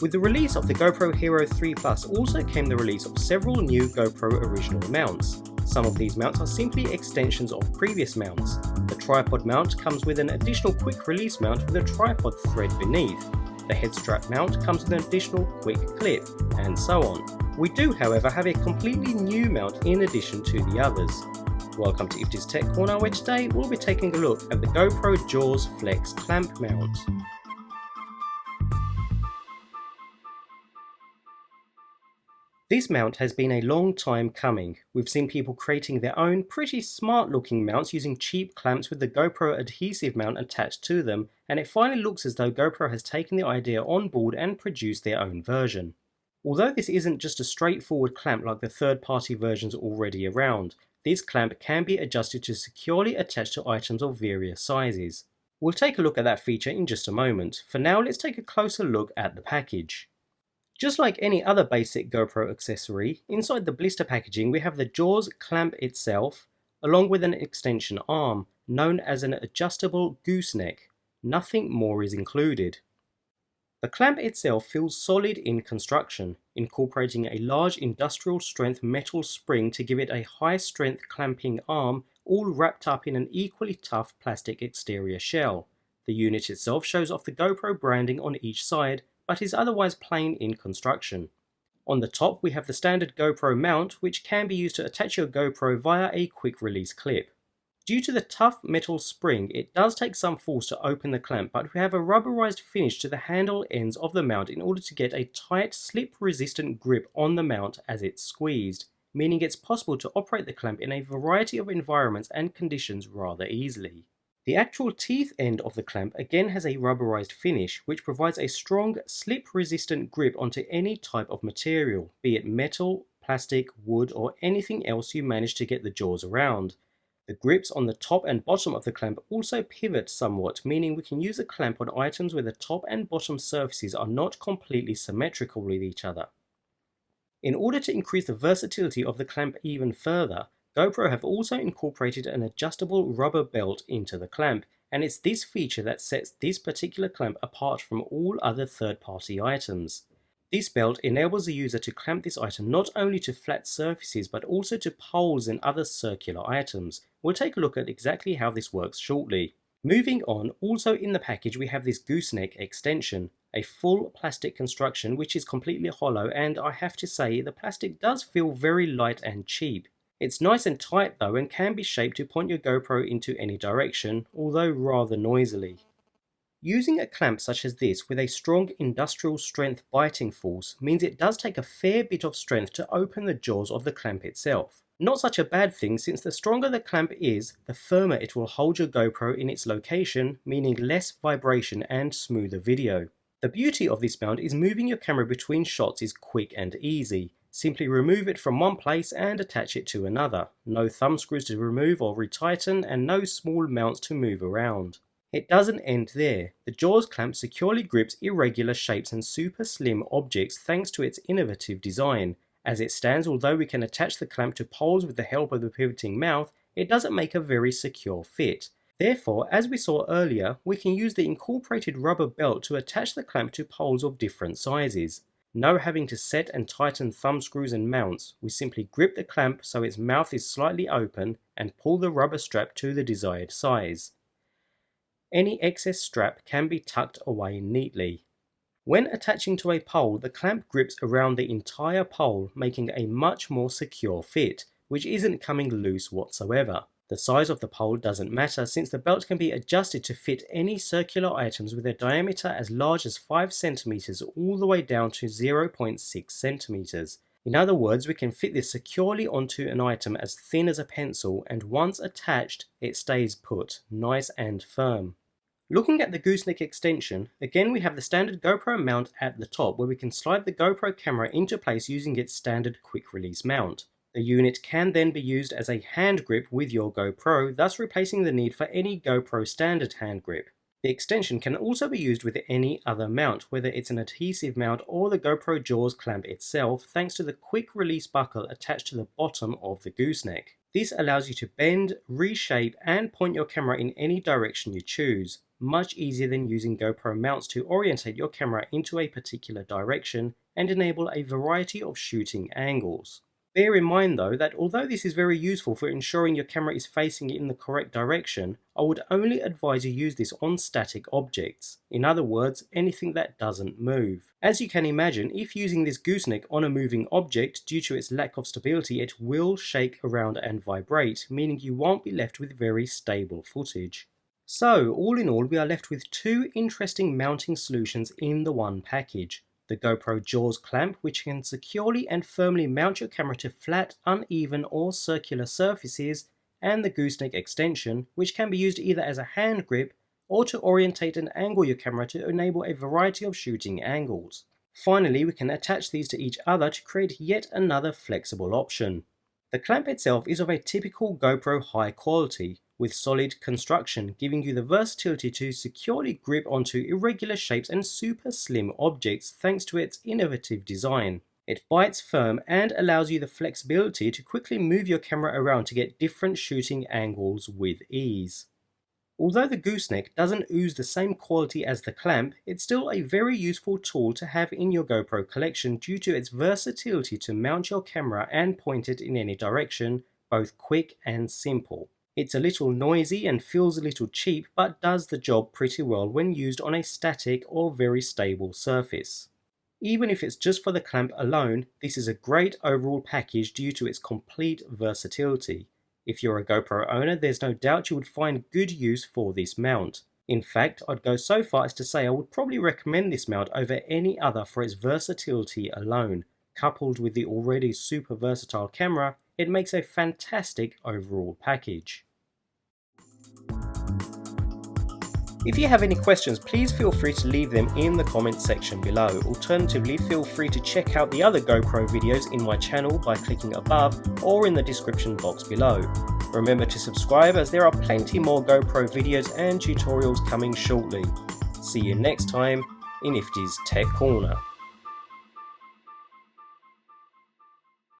With the release of the GoPro Hero 3 Plus also came the release of several new GoPro original mounts. Some of these mounts are simply extensions of previous mounts. The tripod mount comes with an additional quick release mount with a tripod thread beneath. The head strap mount comes with an additional quick clip, and so on. We do, however, have a completely new mount in addition to the others. Welcome to Ifty's Tech Corner, where today we'll be taking a look at the GoPro Jaws Flex Clamp Mount. This mount has been a long time coming. We've seen people creating their own pretty smart looking mounts using cheap clamps with the GoPro adhesive mount attached to them, and it finally looks as though GoPro has taken the idea on board and produced their own version. Although this isn't just a straightforward clamp like the third-party versions already around, this clamp can be adjusted to securely attach to items of various sizes. We'll take a look at that feature in just a moment. For now, let's take a closer look at the package. Just like any other basic GoPro accessory, inside the blister packaging we have the Jaws clamp itself, along with an extension arm, known as an adjustable gooseneck. Nothing more is included. The clamp itself feels solid in construction, incorporating a large industrial strength metal spring to give it a high strength clamping arm, all wrapped up in an equally tough plastic exterior shell. The unit itself shows off the GoPro branding on each side, but is otherwise plain in construction. On the top we have the standard GoPro mount, which can be used to attach your GoPro via a quick release clip. Due to the tough metal spring, it does take some force to open the clamp, but we have a rubberized finish to the handle ends of the mount in order to get a tight, slip-resistant grip on the mount as it's squeezed, meaning it's possible to operate the clamp in a variety of environments and conditions rather easily. The actual teeth end of the clamp again has a rubberized finish, which provides a strong, slip-resistant grip onto any type of material, be it metal, plastic, wood, or anything else you manage to get the jaws around. The grips on the top and bottom of the clamp also pivot somewhat, meaning we can use the clamp on items where the top and bottom surfaces are not completely symmetrical with each other. In order to increase the versatility of the clamp even further, GoPro have also incorporated an adjustable rubber belt into the clamp, and it's this feature that sets this particular clamp apart from all other third-party items. This belt enables the user to clamp this item not only to flat surfaces but also to poles and other circular items. We'll take a look at exactly how this works shortly. Moving on, also in the package we have this gooseneck extension, a full plastic construction which is completely hollow, and I have to say the plastic does feel very light and cheap. It's nice and tight though, and can be shaped to point your GoPro into any direction, although rather noisily. Using a clamp such as this with a strong industrial strength biting force means it does take a fair bit of strength to open the jaws of the clamp itself. Not such a bad thing, since the stronger the clamp is, the firmer it will hold your GoPro in its location, meaning less vibration and smoother video. The beauty of this mount is moving your camera between shots is quick and easy. Simply remove it from one place and attach it to another. No thumb screws to remove or retighten, and no small mounts to move around. It doesn't end there. The Jaws clamp securely grips irregular shapes and super slim objects thanks to its innovative design. As it stands, although we can attach the clamp to poles with the help of the pivoting mouth, it doesn't make a very secure fit. Therefore, as we saw earlier, we can use the incorporated rubber belt to attach the clamp to poles of different sizes. No having to set and tighten thumb screws and mounts. We simply grip the clamp so its mouth is slightly open and pull the rubber strap to the desired size. Any excess strap can be tucked away neatly. When attaching to a pole, the clamp grips around the entire pole, making a much more secure fit, which isn't coming loose whatsoever. The size of the pole doesn't matter, since the belt can be adjusted to fit any circular items with a diameter as large as 5 cm all the way down to 0.6 cm. In other words, we can fit this securely onto an item as thin as a pencil, and once attached, it stays put, nice and firm. Looking at the gooseneck extension, again we have the standard GoPro mount at the top, where we can slide the GoPro camera into place using its standard quick release mount. The unit can then be used as a hand grip with your GoPro, thus replacing the need for any GoPro standard hand grip. The extension can also be used with any other mount, whether it's an adhesive mount or the GoPro Jaws clamp itself, thanks to the quick release buckle attached to the bottom of the gooseneck. This allows you to bend, reshape, and point your camera in any direction you choose, much easier than using GoPro mounts to orientate your camera into a particular direction and enable a variety of shooting angles. Bear in mind though that although this is very useful for ensuring your camera is facing in the correct direction, I would only advise you use this on static objects. In other words, anything that doesn't move. As you can imagine, if using this gooseneck on a moving object, due to its lack of stability, it will shake around and vibrate, meaning you won't be left with very stable footage. So, all in all, we are left with two interesting mounting solutions in the one package. The GoPro Jaws clamp, which can securely and firmly mount your camera to flat, uneven or circular surfaces, and the gooseneck extension, which can be used either as a hand grip or to orientate and angle your camera to enable a variety of shooting angles. Finally, we can attach these to each other to create yet another flexible option. The clamp itself is of a typical GoPro high quality, with solid construction, giving you the versatility to securely grip onto irregular shapes and super slim objects thanks to its innovative design. It bites firm and allows you the flexibility to quickly move your camera around to get different shooting angles with ease. Although the gooseneck doesn't ooze the same quality as the clamp, it's still a very useful tool to have in your GoPro collection due to its versatility to mount your camera and point it in any direction, both quick and simple. It's a little noisy and feels a little cheap, but does the job pretty well when used on a static or very stable surface. Even if it's just for the clamp alone, this is a great overall package due to its complete versatility. If you're a GoPro owner, there's no doubt you would find good use for this mount. In fact, I'd go so far as to say I would probably recommend this mount over any other for its versatility alone. Coupled with the already super versatile camera, it makes a fantastic overall package. If you have any questions, please feel free to leave them in the comment section below. Alternatively, feel free to check out the other GoPro videos in my channel by clicking above or in the description box below. Remember to subscribe as there are plenty more GoPro videos and tutorials coming shortly. See you next time in Nifty's Tech Corner.